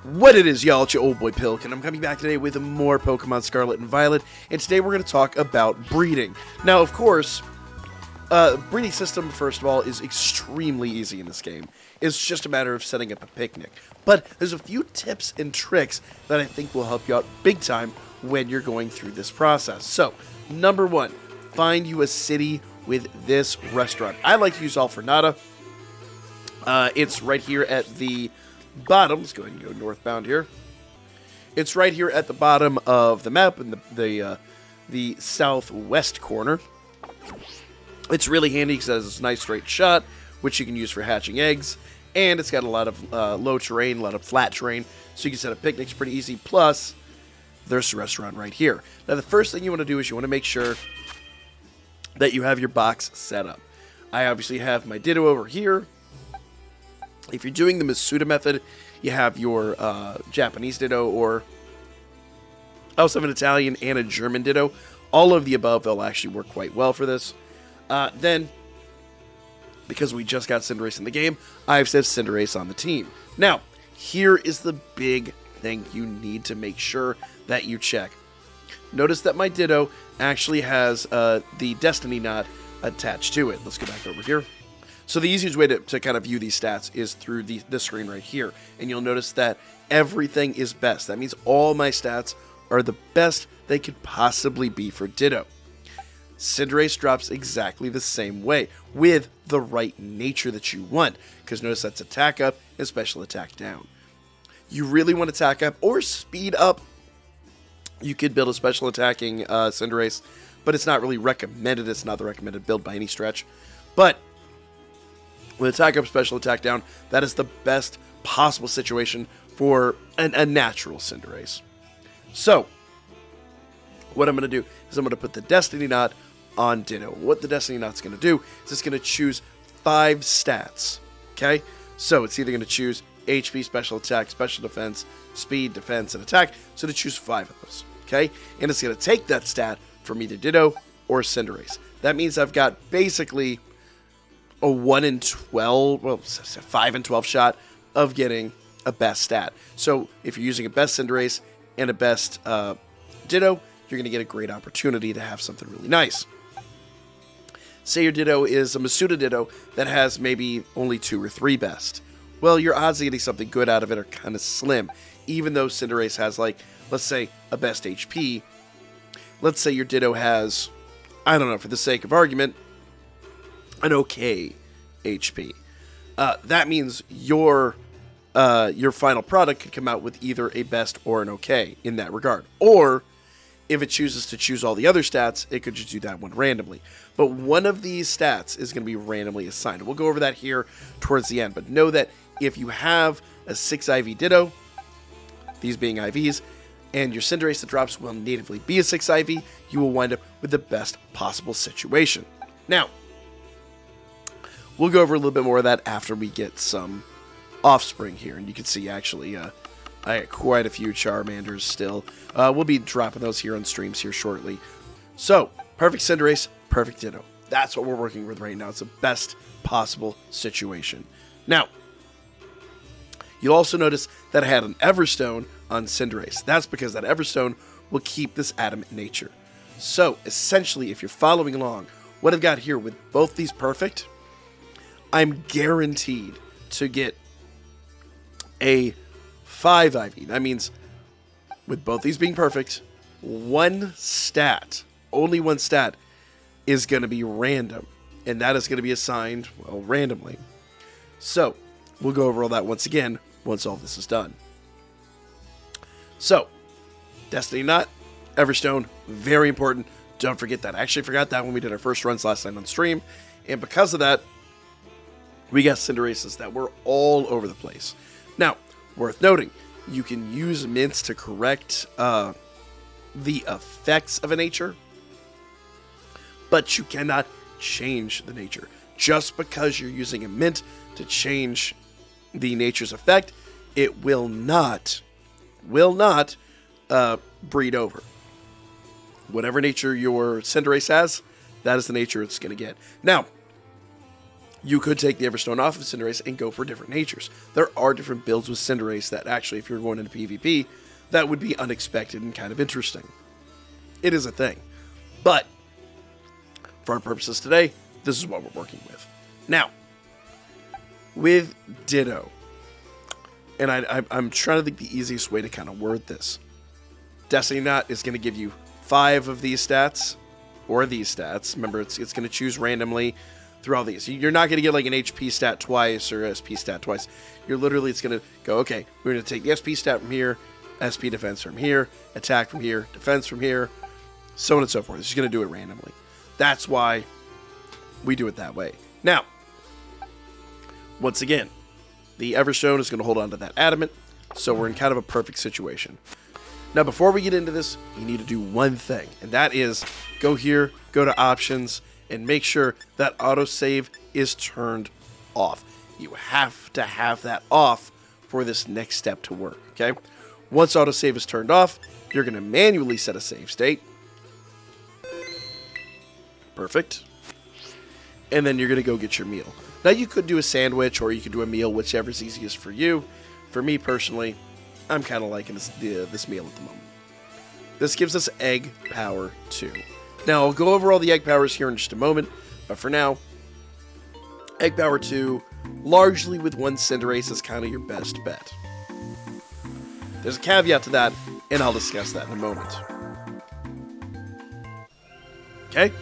What it is, y'all, it's your old boy Pilk, and I'm coming back today with more Pokemon Scarlet and Violet, and today we're going to talk about breeding. Now, of course, breeding system, first of all, is extremely easy in this game. It's just a matter of setting up a picnic. But there's a few tips and tricks that I think will help you out big time when you're going through this process. So, number one, find you a city with this restaurant. I like to use Alfornada. It's right here at the bottom. Let's go ahead and go northbound here. It's right here at the bottom of the map in the southwest corner. It's really handy because it has this nice straight shot, which you can use for hatching eggs, and it's got a lot of low terrain, a lot of flat terrain, so you can set up picnics pretty easy. Plus, there's a restaurant right here. Now, the first thing you want to do is you want to make sure that you have your box set up. I obviously have my Ditto over here. If you're doing the Masuda method, you have your Japanese Ditto, or I also have an Italian and a German Ditto. All of the above, they'll actually work quite well for this. Then, because we just got Cinderace in the game, I've set Cinderace on the team. Now, here is the big thing you need to make sure that you check. Notice that my Ditto actually has the Destiny Knot attached to it. Let's go back over here. So the easiest way to kind of view these stats is through this screen right here. And you'll notice that everything is best. That means all my stats are the best they could possibly be for Ditto. Cinderace drops exactly the same way, with the right nature that you want. Because notice that's attack up and special attack down. You really want attack up or speed up. You could build a special attacking Cinderace, but it's not really recommended. It's not the recommended build by any stretch. But with attack up, special attack down, that is the best possible situation for a natural Cinderace. So, what I'm going to do is I'm going to put the Destiny Knot on Ditto. What the Destiny Knot's going to do is it's going to choose 5 stats. Okay? So, it's either going to choose HP, special attack, special defense, speed, defense, and attack. So, to choose 5 of those. Okay? And it's going to take that stat from either Ditto or Cinderace. That means I've got basically a 1 in 12, well, 5 in 12 shot of getting a best stat. So if you're using a best Cinderace and a best Ditto, you're going to get a great opportunity to have something really nice. Say your Ditto is a Masuda Ditto that has maybe only 2 or 3 best. Well, your odds of getting something good out of it are kind of slim. Even though Cinderace has, like, let's say, a best HP. Let's say your Ditto has, I don't know, for the sake of argument, an okay HP. That means your final product could come out with either a best or an okay in that regard. Or, if it chooses to choose all the other stats, it could just do that one randomly. But one of these stats is going to be randomly assigned. We'll go over that here towards the end. But know that if you have a 6 IV Ditto, these being IVs, and your Cinderace that drops will natively be a 6 IV, you will wind up with the best possible situation. Now, we'll go over a little bit more of that after we get some offspring here. And you can see, actually, I got quite a few Charmanders still. We'll be dropping those here on streams here shortly. So, perfect Cinderace, perfect Ditto. That's what we're working with right now. It's the best possible situation. Now, you'll also notice that I had an Everstone on Cinderace. That's because that Everstone will keep this adamant nature. So, essentially, if you're following along, what I've got here with both these perfect, I'm guaranteed to get a 5 IV. That means, with both these being perfect, one stat, only one stat, is going to be random. And that is going to be assigned, well, randomly. So, we'll go over all that once again, once all this is done. So, Destiny Knot, Everstone, very important. Don't forget that. I actually forgot that when we did our first runs last night on stream. And because of that, we got Cinderaces that were all over the place. Now, worth noting, you can use mints to correct the effects of a nature, but you cannot change the nature. Just because you're using a mint to change the nature's effect, it will not breed over. Whatever nature your Cinderace has, that is the nature it's going to get. Now, You could take the Everstone off of Cinderace and go for different natures. There are different builds with Cinderace that actually, if you're going into PvP, that would be unexpected and kind of interesting. It is a thing. But, for our purposes today, this is what we're working with. Now, with Ditto, and I'm trying to think the easiest way to kind of word this. Destiny Knot is going to give you 5 of these stats, or these stats. Remember, it's going to choose randomly through all these. You're not going to get like an HP stat twice or SP stat twice. You're literally, it's going to go, okay, we're going to take the SP stat from here, SP defense from here, attack from here, defense from here, so on and so forth. It's just going to do it randomly. That's why we do it that way. Now, once again, the Everstone is going to hold on to that adamant, so we're in kind of a perfect situation. Now, before we get into this, you need to do one thing, and that is go here, go to options, and make sure that autosave is turned off. You have to have that off for this next step to work, okay? Once autosave is turned off, you're going to manually set a save state. Perfect. And then you're going to go get your meal. Now, you could do a sandwich or you could do a meal, whichever's easiest for you. For me, personally, I'm kind of liking this meal at the moment. This gives us Egg Power 2. Now, I'll go over all the Egg Powers here in just a moment, but for now, Egg Power 2, largely with one Cinderace, is kind of your best bet. There's a caveat to that, and I'll discuss that in a moment. Okay,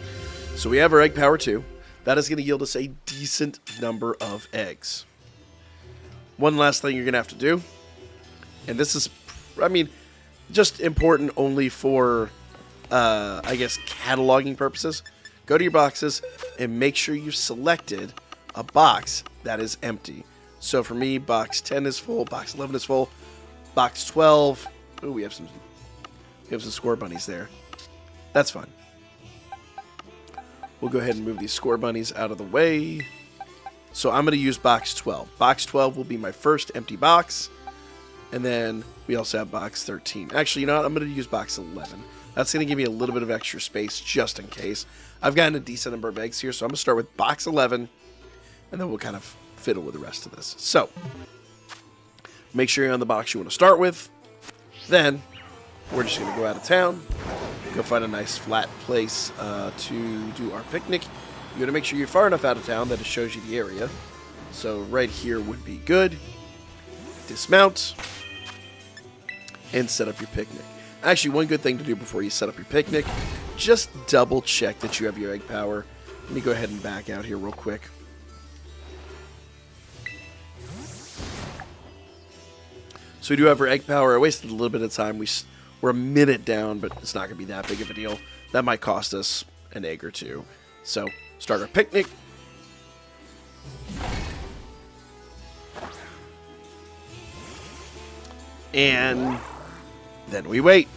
so we have our Egg Power 2. That is going to yield us a decent number of eggs. One last thing you're going to have to do, and this is, I mean, just important only for, I guess, cataloging purposes. Go to your boxes and make sure you've selected a box that is empty. So for me, box 10 is full, box 11 is full, box 12, oh, we have some score bunnies there. That's fine. We'll go ahead and move these score bunnies out of the way. So I'm going to use box 12. Box 12 will be my first empty box. And then we also have box 13. Actually, you know what? I'm going to use box 11. That's going to give me a little bit of extra space just in case. I've gotten a decent number of eggs here, so I'm going to start with box 11. And then we'll kind of fiddle with the rest of this. So, make sure you're on the box you want to start with. Then, we're just going to go out of town. Go find a nice flat place to do our picnic. You got to make sure you're far enough out of town that it shows you the area. So right here would be good. Dismount and set up your picnic. Actually, one good thing to do before you set up your picnic, just double check that you have your egg power. Let me go ahead and back out here real quick. So we do have our egg power. I wasted a little bit of time. We're a minute down, but it's not going to be that big of a deal. That might cost us an egg or two. So, start our picnic. And then we wait.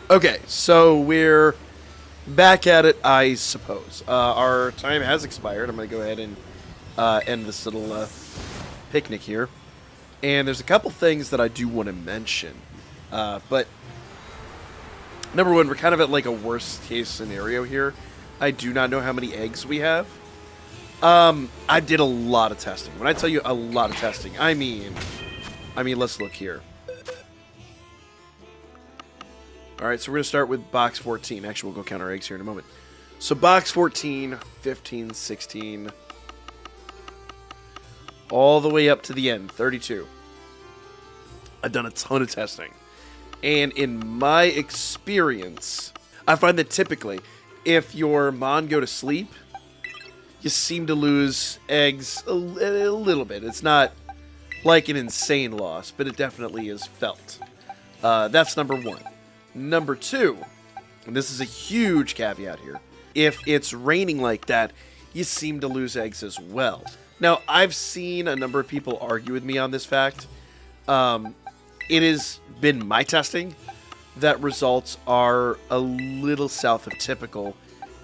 Okay, so we're back at it, I suppose. Our time has expired. I'm going to go ahead and end this little picnic here. And there's a couple things that I do want to mention. But number one, we're kind of at like a worst case scenario here. I do not know how many eggs we have. I did a lot of testing. When I tell you a lot of testing, I mean, let's look here. Alright, so we're going to start with box 14. Actually, we'll go count our eggs here in a moment. So box 14, 15, 16, all the way up to the end, 32. I've done a ton of testing. And in my experience, I find that typically, if your Mon go to sleep, you seem to lose eggs a little bit. It's not like an insane loss, but it definitely is felt. That's number one. Number two, and this is a huge caveat here, if it's raining like that, you seem to lose eggs as well. Now, I've seen a number of people argue with me on this fact. It has been my testing that results are a little south of typical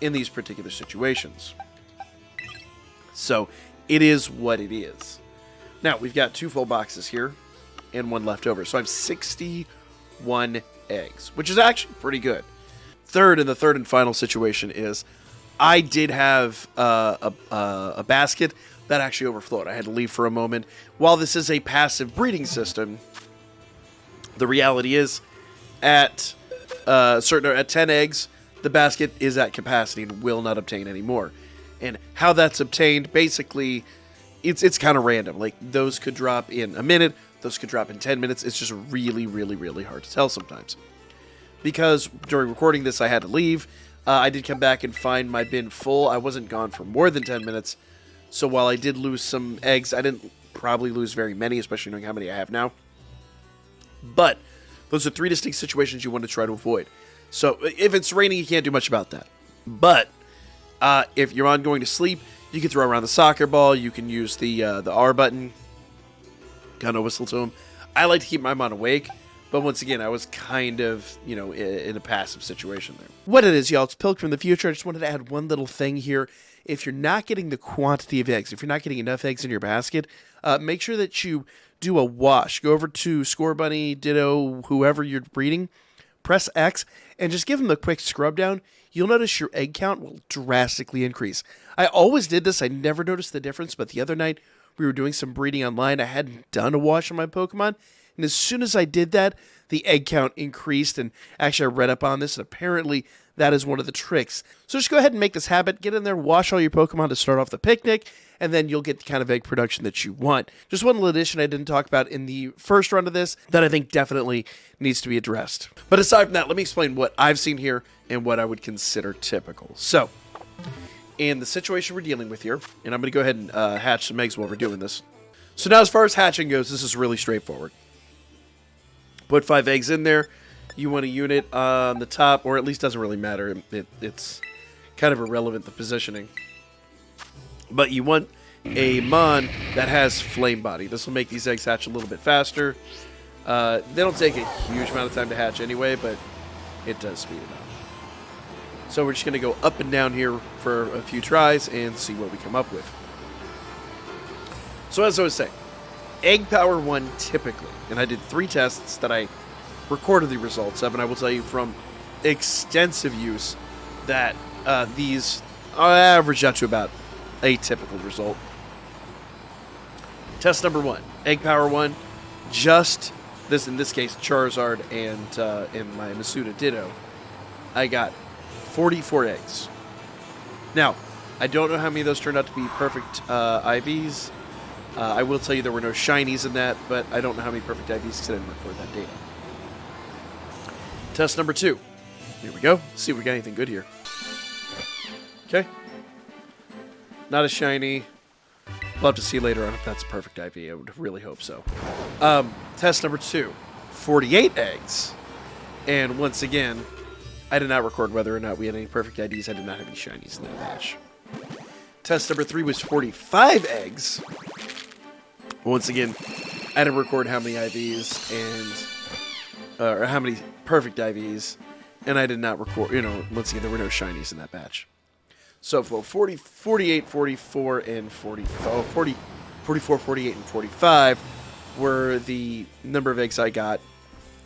in these particular situations. So, it is what it is. Now, we've got 2 full boxes here and 1 left over. So I have 61 eggs, which is actually pretty good. The third and final situation is I did have a basket that actually overflowed. I had to leave for a moment. While this is a passive breeding system, the reality is at 10 eggs, the basket is at capacity and will not obtain any more. And how that's obtained, basically, it's kind of random. Like, those could drop in a minute, those could drop in 10 minutes. It's just really, really, really hard to tell sometimes. Because during recording this, I had to leave. I did come back and find my bin full. I wasn't gone for more than 10 minutes. So while I did lose some eggs, I didn't probably lose very many, especially knowing how many I have now. But those are 3 distinct situations you want to try to avoid. So if it's raining, you can't do much about that. But if you're on going to sleep, you can throw around the soccer ball. You can use the R button. Kind of whistle to him. I like to keep my mind awake. But once again, I was kind of, in a passive situation there. What it is, y'all, it's Pilk from the future. I just wanted to add one little thing here. If you're not getting the quantity of eggs, if you're not getting enough eggs in your basket, make sure that you do a wash. Go over to Score Bunny, Ditto, whoever you're breeding, press X, and just give them a quick scrub down. You'll notice your egg count will drastically increase. I always did this. I never noticed the difference, but the other night we were doing some breeding online. I hadn't done a wash on my Pokemon, and as soon as I did that, the egg count increased, and actually I read up on this, and apparently that is one of the tricks. So just go ahead and make this habit. Get in there, wash all your Pokemon to start off the picnic, and then you'll get the kind of egg production that you want. Just one little addition I didn't talk about in the first run of this that I think definitely needs to be addressed. But aside from that, let me explain what I've seen here and what I would consider typical. So, in the situation we're dealing with here, and I'm going to go ahead and hatch some eggs while we're doing this. So now as far as hatching goes, this is really straightforward. Put 5 eggs in there. You want a unit on the top, or at least doesn't really matter. It's kind of irrelevant, the positioning. But you want a Mon that has Flame Body. This will make these eggs hatch a little bit faster. They don't take a huge amount of time to hatch anyway, but it does speed it up. So we're just going to go up and down here for a few tries and see what we come up with. So as I was saying, Egg Power 1 typically, and I did 3 tests that I recorded the results of, and I will tell you from extensive use that these average out to about a typical result. Test number 1, Egg Power 1, just this, in this case, Charizard and my Masuda Ditto. I got 44 eggs. Now, I don't know how many of those turned out to be perfect IVs. I will tell you there were no shinies in that, but I don't know how many perfect IVs because I didn't record that data. Test number 2. Here we go. Let's see if we got anything good here. Okay. Not a shiny. We'll have to see later on if that's a perfect IV. I would really hope so. Test number 2. 48 eggs. And once again, I did not record whether or not we had any perfect IDs. I did not have any shinies in that batch. Test number 3 was 45 eggs. Once again, I didn't record how many IVs and or how many perfect IVs, and I did not record, once again, there were no shinies in that batch. So for 40, 48, 44, and 44, 48, and 45 were the number of eggs I got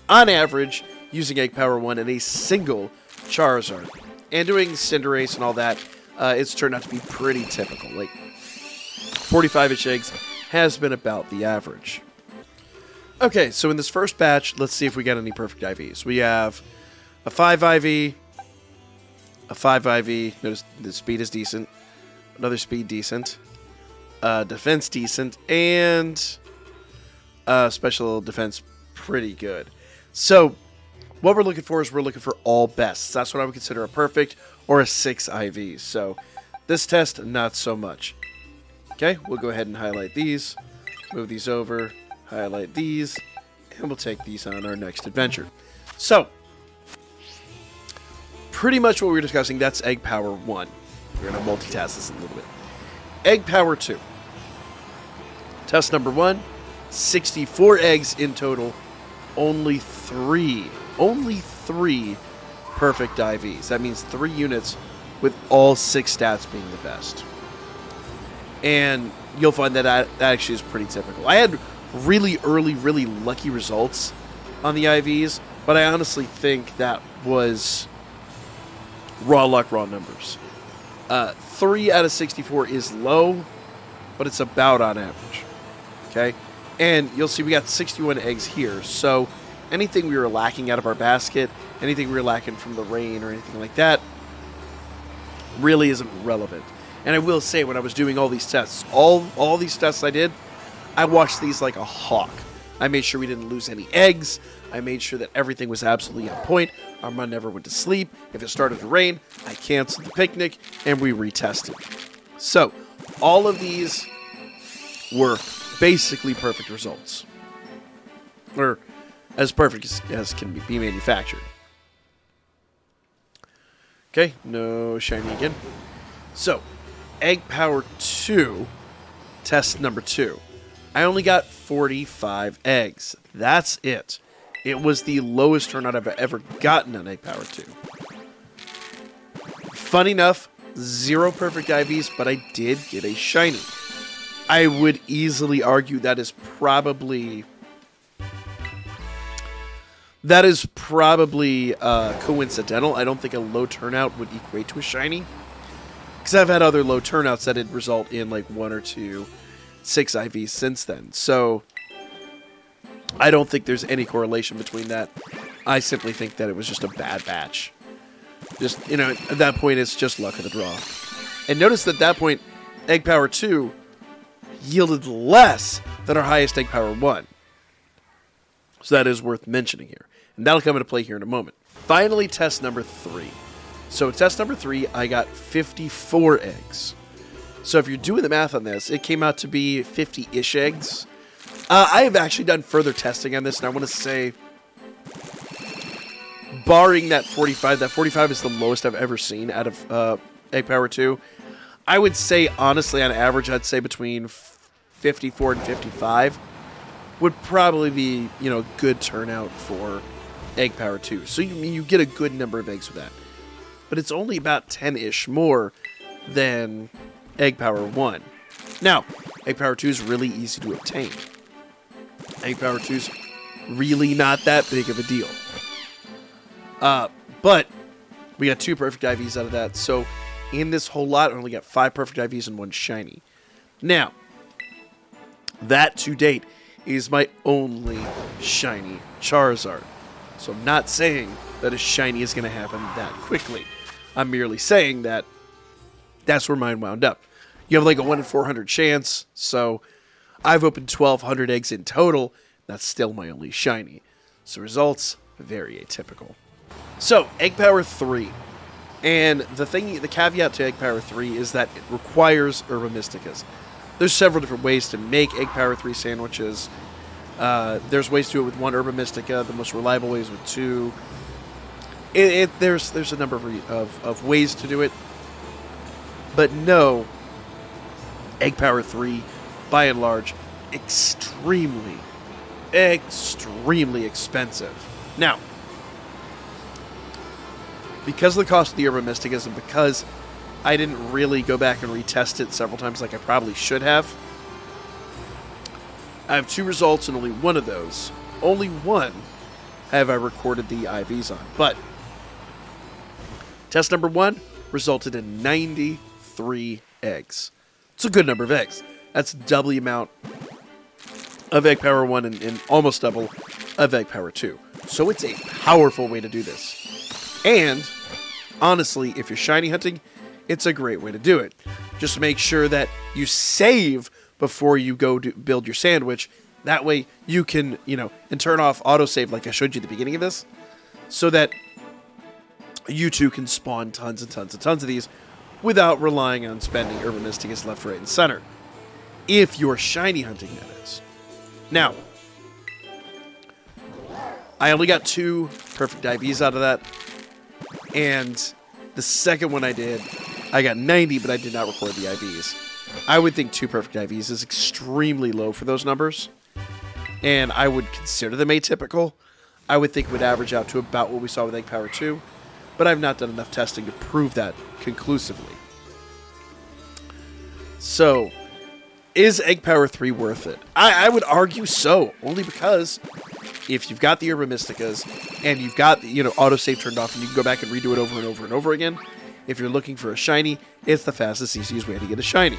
on average using Egg Power 1 and a single Charizard. And doing Cinderace and all that, it's turned out to be pretty typical. Like, 45-ish eggs has been about the average. Okay, so in this first batch, let's see if we got any perfect IVs. We have a 5 IV, a 5 IV, notice the speed is decent, another speed decent, defense decent, and special defense pretty good. So what we're looking for is we're looking for all bests. That's what I would consider a perfect or a 6 IV. So this test, not so much. Okay, we'll go ahead and highlight these, move these over, highlight these, and we'll take these on our next adventure. So, pretty much what we were discussing, that's Egg Power 1. We're going to multitask this a little bit. Egg Power 2. Test number 1, 64 eggs in total, only 3 perfect IVs. That means 3 units with all 6 stats being the best. And you'll find that that actually is pretty typical. I had really early, really lucky results on the IVs, but I honestly think that was raw luck, raw numbers. 3 out of 64 is low, but it's about on average. Okay? And you'll see we got 61 eggs here. So anything we were lacking out of our basket, anything we were lacking from the rain or anything like that, really isn't relevant. And I will say, when I was doing all these tests, all these tests I did, I watched these like a hawk. I made sure we didn't lose any eggs. I made sure that everything was absolutely on point. Our mud never went to sleep. If it started to rain, I canceled the picnic, and we retested. So, all of these were basically perfect results. Or as perfect as can be manufactured. Okay, no shiny again. So, Egg Power 2, test number 2. I only got 45 eggs. That's it. It was the lowest turnout I've ever gotten on Egg Power 2. Fun enough, 0 perfect IVs, but I did get a shiny. I would easily argue that is probably coincidental. I don't think a low turnout would equate to a shiny, because I've had other low turnouts that did result in like 1 or 2 6 IVs since then. So I don't think there's any correlation between that. I simply think that it was just a bad batch. Just, at that point, it's just luck of the draw. And notice that at that point, Egg Power 2 yielded less than our highest Egg Power 1. So that is worth mentioning here. And that'll come into play here in a moment. Finally, test number 3. So test number 3, I got 54 eggs. So if you're doing the math on this, it came out to be 50-ish eggs. I have actually done further testing on this, and I want to say, barring that 45 is the lowest I've ever seen out of Egg Power 2. I would say, honestly, on average, I'd say between 54 and 55 would probably be, good turnout for Egg Power 2. So you get a good number of eggs with that. But it's only about 10-ish more than Egg Power 1. Now, Egg Power 2 is really easy to obtain. Egg Power 2 is really not that big of a deal. But we got 2 perfect IVs out of that. So in this whole lot, I only got 5 perfect IVs and 1 shiny. Now, that to date is my only shiny Charizard. So I'm not saying that a shiny is going to happen that quickly. I'm merely saying that that's where mine wound up. You have like a 1 in 400 chance, so I've opened 1,200 eggs in total. That's still my only shiny. So results, very atypical. So, Egg Power 3. And the caveat to Egg Power 3 is that it requires Herba Mysticas. There's several different ways to make Egg Power 3 sandwiches. There's ways to do it with 1 Herba Mystica. The most reliable way is with 2. There's a number of ways to do it. But no, Egg Power 3, by and large, extremely expensive. Now, because of the cost of the Herba Mysticas and because I didn't really go back and retest it several times like I probably should have, I have 2 results and only one of those. Only one have I recorded the IVs on. But test number 1 resulted in 93 eggs. It's a good number of eggs. That's double the amount of Egg Power 1 and almost double of Egg Power 2. So it's a powerful way to do this. And, honestly, if you're shiny hunting, it's a great way to do it. Just make sure that you save before you go to build your sandwich. That way you can, and turn off autosave like I showed you at the beginning of this, so that you too can spawn tons and tons and tons of these without relying on spending Herba Mysticas left, right, and center. If you're shiny hunting, that is. Now, I only got 2 perfect IVs out of that. And the second one I did, I got 90, but I did not record the IVs. I would think 2 perfect IVs is extremely low for those numbers. And I would consider them atypical. I would think it would average out to about what we saw with Egg Power 2. But I've not done enough testing to prove that conclusively. So, Is Egg Power 3 worth it? I would argue so, only because if you've got the Herba Mysticas and you've got, autosave turned off and you can go back and redo it over and over and over again, if you're looking for a shiny, it's the fastest, easiest way to get a shiny.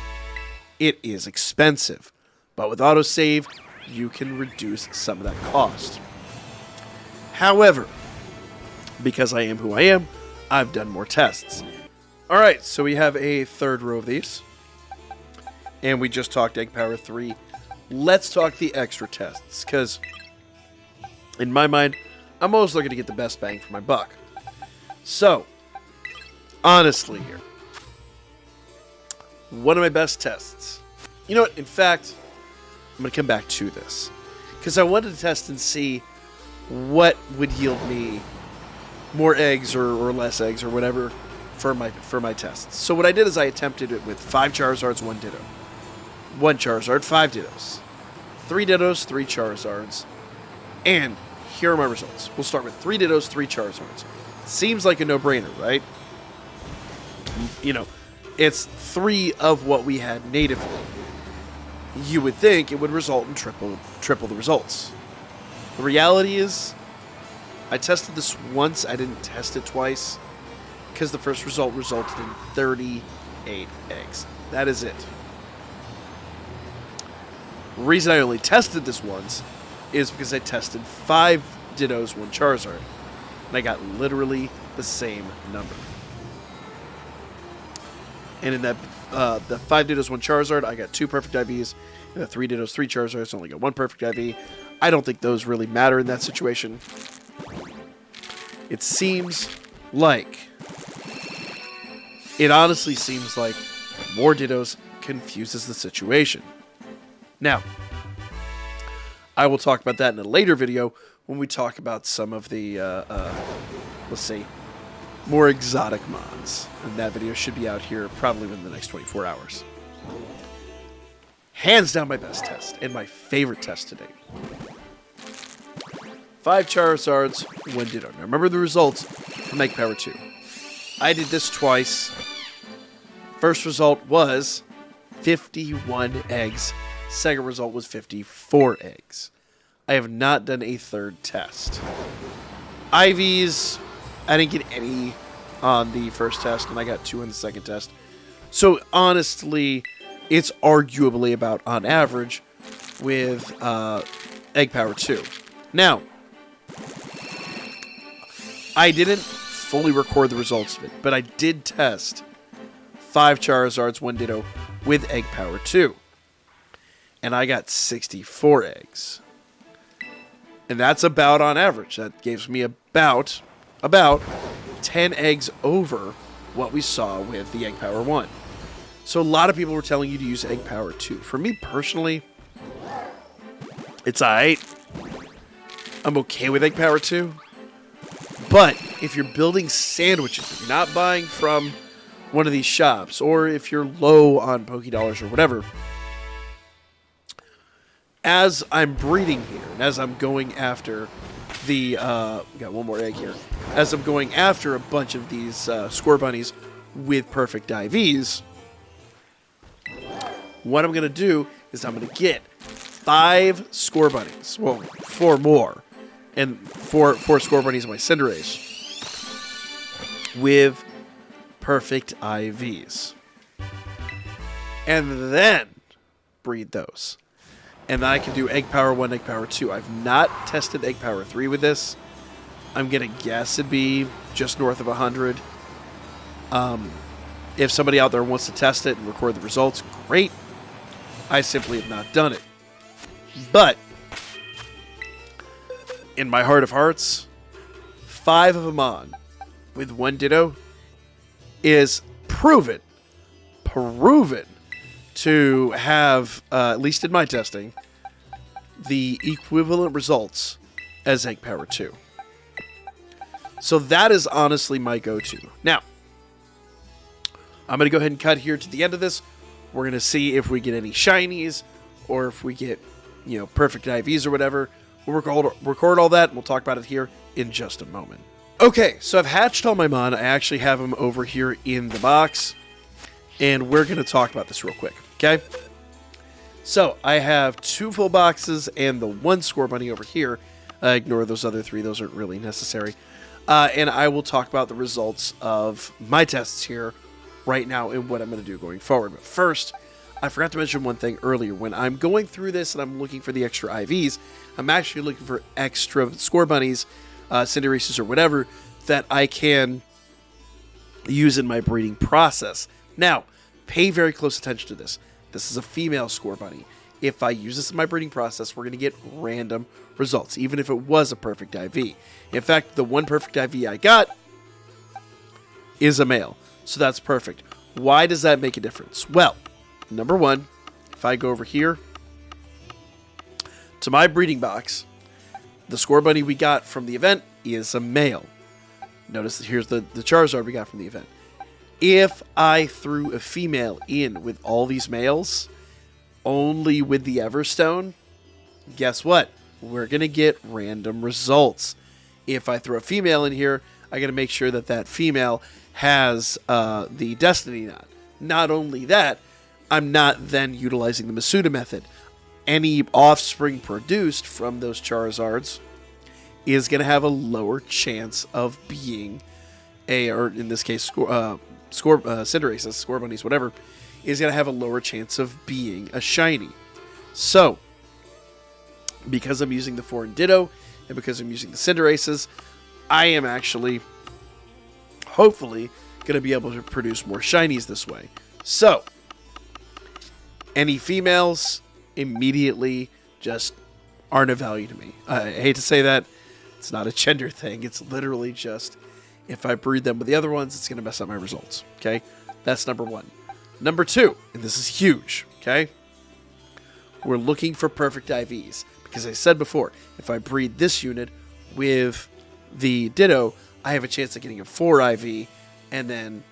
It is expensive, but with autosave, you can reduce some of that cost. However, because I am who I am, I've done more tests. Alright, so we have a third row of these. And we just talked Egg Power 3. Let's talk the extra tests, because in my mind, I'm always looking to get the best bang for my buck. So, honestly here, one of my best tests. You know what? In fact, I'm going to come back to this, because I wanted to test and see what would yield me more eggs or less eggs or whatever for my tests. So what I did is I attempted it with 5 Charizards, 1 Ditto. 1 Charizard, 5 Dittos. 3 Dittos, 3 Charizards. And here are my results. We'll start with 3 Dittos, 3 Charizards. Seems like a no-brainer, right? It's 3 of what we had natively. You would think it would result in triple the results. The reality is, I tested this once, I didn't test it twice, because the first result resulted in 38 eggs. That is it. The reason I only tested this once is because I tested 5 Dittos, 1 Charizard, and I got literally the same number. And in that, the 5 Dittos, 1 Charizard, I got 2 perfect IVs, and the 3 Dittos, 3 Charizards, I only got 1 perfect IV. I don't think those really matter in that situation. It honestly seems like more Dittos confuses the situation. Now, I will talk about that in a later video when we talk about some of the, let's see, more exotic mons. And that video should be out here probably within the next 24 hours. Hands down my best test, and my favorite test to date. 5 Charizards, 1 Ditto. Now remember the results from Egg Power 2. I did this twice. First result was 51 eggs. Second result was 54 eggs. I have not done a third test. IVs, I didn't get any on the first test, and I got 2 on the second test. So honestly, it's arguably about on average with Egg Power 2. Now, I didn't fully record the results of it, but I did test 5 Charizards, 1 Ditto with Egg Power 2. And I got 64 eggs. And that's about on average. That gives me about 10 eggs over what we saw with the Egg Power 1. So a lot of people were telling you to use Egg Power 2. For me personally, it's alright. I'm okay with Egg Power 2. But if you're building sandwiches, if you're not buying from one of these shops, or if you're low on Pokédollars or whatever, as I'm breeding here, and as I'm going after the, got one more egg here, as I'm going after a bunch of these score bunnies with perfect IVs, what I'm going to do is I'm going to get 5 score bunnies, well, 4 more, and 4 score bunnies in my Cinderace with perfect IVs. And then breed those. And then I can do Egg Power 1, Egg Power 2. I've not tested Egg Power 3 with this. I'm going to guess it'd be just north of 100. If somebody out there wants to test it and record the results, great. I simply have not done it. But in my heart of hearts, 5 of them on with 1 Ditto is proven to have, at least in my testing, the equivalent results as Egg Power 2. So that is honestly my go-to. Now, I'm going to go ahead and cut here to the end of this. We're going to see if we get any shinies or if we get, perfect IVs or whatever. We'll record all that, and we'll talk about it here in just a moment. Okay, so I've hatched all my mon. I actually have them over here in the box, and we're going to talk about this real quick, okay? So I have 2 full boxes and the 1 score bunny over here. Ignore those other 3; those aren't really necessary. And I will talk about the results of my tests here right now and what I'm going to do going forward. But first, I forgot to mention one thing earlier. When I'm going through this and I'm looking for the extra IVs, I'm actually looking for extra score bunnies, Cinderaces, or whatever that I can use in my breeding process. Now, pay very close attention to this. This is a female score bunny. If I use this in my breeding process, we're going to get random results, even if it was a perfect IV. In fact, the one perfect IV I got is a male, so that's perfect. Why does that make a difference? Well, number one, if I go over here to my breeding box, the score bunny we got from the event is a male. Notice that here's the Charizard we got from the event. If I threw a female in with all these males, only with the Everstone, guess what? We're going to get random results. If I throw a female in here, I got to make sure that that female has the Destiny Knot. Not only that, I'm not then utilizing the Masuda method. Any offspring produced from those Charizards is going to have a lower chance of being or in this case, Cinderaces, score bunnies, whatever, is going to have a lower chance of being a shiny. So, because I'm using the foreign Ditto, and because I'm using the Cinderaces, I am actually, hopefully, going to be able to produce more shinies this way. So, any females immediately just aren't of value to me. I hate to say that. It's not a gender thing. It's literally just, if I breed them with the other ones, it's going to mess up my results. Okay? That's number one. Number two, and this is huge, okay? We're looking for perfect IVs. Because I said before, if I breed this unit with the Ditto, I have a chance of getting a 4 IV, and then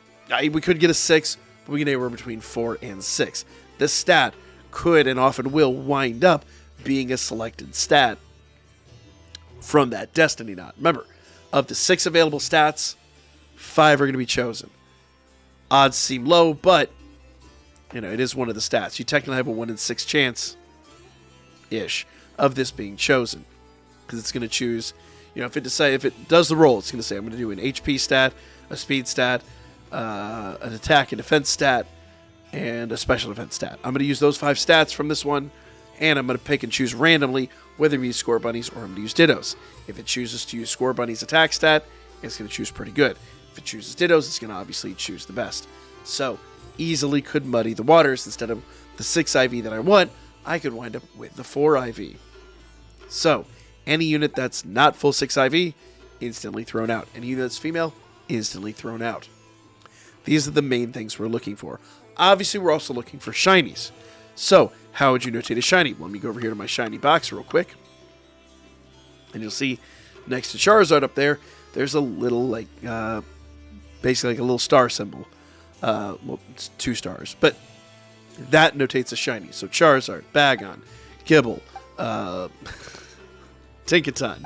we could get a 6, but we get anywhere between 4 and 6. This stat could and often will wind up being a selected stat from that Destiny Knot. Remember, of the 6 available stats, 5 are going to be chosen. Odds seem low, but it is one of the stats. You technically have a 1 in 6 chance-ish of this being chosen, because it's going to choose, if it does the roll, it's going to say, I'm going to do an HP stat, a speed stat, an attack and defense stat, and a special defense stat. I'm going to use those 5 stats from this one, and I'm going to pick and choose randomly whether we use score bunnies or I'm going to use Dittos. If it chooses to use score bunnies attack stat, it's going to choose pretty good. If it chooses Dittos, it's going to obviously choose the best. So, easily could muddy the waters. Instead of the 6 IV that I want, I could wind up with the 4 IV. So, any unit that's not full 6 IV, instantly thrown out. Any unit that's female, instantly thrown out. These are the main things we're looking for. Obviously, we're also looking for shinies. So, how would you notate a shiny? Let me go over here to my shiny box real quick. And you'll see next to Charizard up there, there's a little, basically like a little star symbol. Well, it's 2 stars. But that notates a shiny. So, Charizard, Bagon, Gibble, Tinkaton,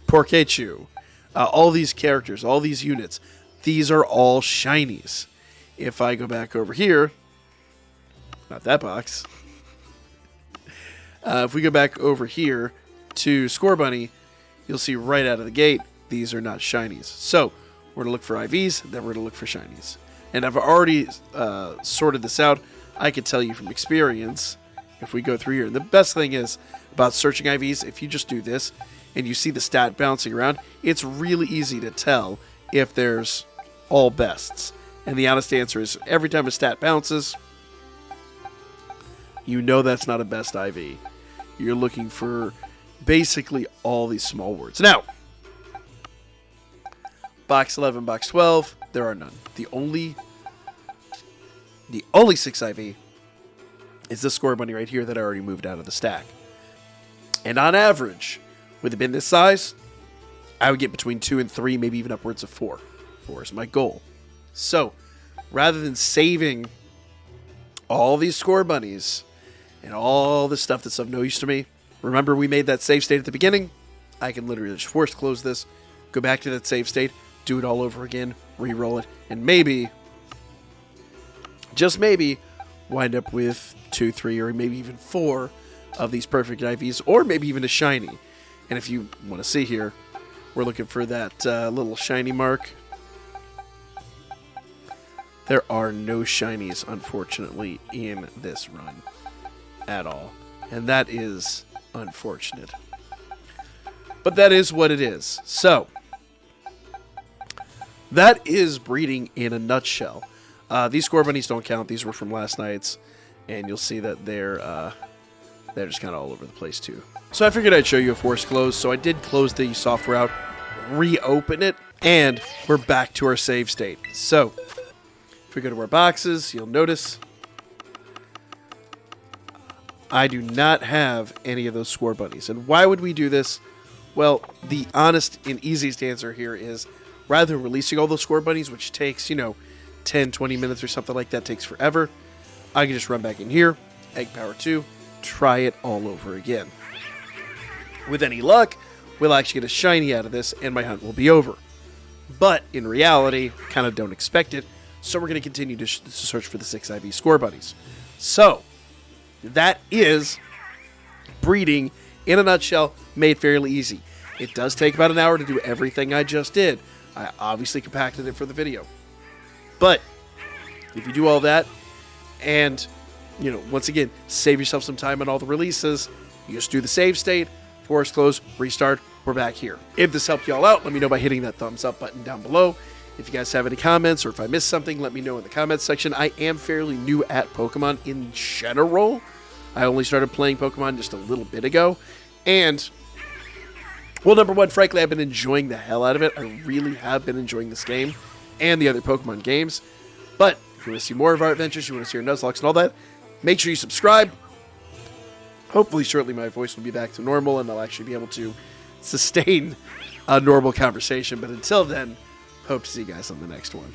Porkechu, all these characters, all these units, these are all shinies. If I go back over here, not that box. If we go back over here to Score Bunny, you'll see right out of the gate, these are not shinies. So, we're going to look for IVs, then we're going to look for shinies. And I've already sorted this out. I can tell you from experience, if we go through here. And the best thing is about searching IVs, if you just do this, and you see the stat bouncing around, it's really easy to tell if there's all bests. And the honest answer is, every time a stat bounces, you know that's not a best IV. You're looking for basically all these small words. Now, box 11, box 12, there are none. The only 6 IV is this Score Bunny right here that I already moved out of the stack. And on average, with a bin this size, I would get between 2 and 3, maybe even upwards of 4. 4 is my goal. So, rather than saving all these Score Bunnies and all this stuff that's of no use to me, remember we made that save state at the beginning? I can literally just force close this, go back to that save state, do it all over again, re-roll it, and maybe, just maybe, wind up with 2, 3, or maybe even 4 of these perfect IVs, or maybe even a shiny. And if you want to see here, we're looking for that little shiny mark. There are no shinies, unfortunately, in this run at all. And that is unfortunate. But that is what it is. So, that is breeding in a nutshell. These score bunnies don't count. These were from last night's. And you'll see that they're just kind of all over the place too. So I figured I'd show you a forced close. So I did close the software out, reopen it, and we're back to our save state. So if we go to our boxes, you'll notice I do not have any of those score bunnies. And why would we do this? Well, the honest and easiest answer here is rather than releasing all those score bunnies, which takes, 10, 20 minutes or something like that, takes forever, I can just run back in here, Egg Power 2, try it all over again. With any luck, we'll actually get a shiny out of this, and my hunt will be over. But in reality, kind of don't expect it, so we're going to continue to search for the 6 IV score bunnies. So, that is breeding in a nutshell, made fairly easy. It does take about an hour to do everything I just did. I obviously compacted it for the video. But if you do all that, and, once again, save yourself some time on all the releases, you just do the save state, force close, restart, we're back here. If this helped y'all out, let me know by hitting that thumbs up button down below. If you guys have any comments, or if I missed something, let me know in the comments section. I am fairly new at Pokemon in general. I only started playing Pokemon just a little bit ago. And, well, number one, frankly, I've been enjoying the hell out of it. I really have been enjoying this game and the other Pokemon games. But if you want to see more of our adventures, you want to see our Nuzlockes and all that, make sure you subscribe. Hopefully, shortly, my voice will be back to normal, and I'll actually be able to sustain a normal conversation. But until then, hope to see you guys on the next one.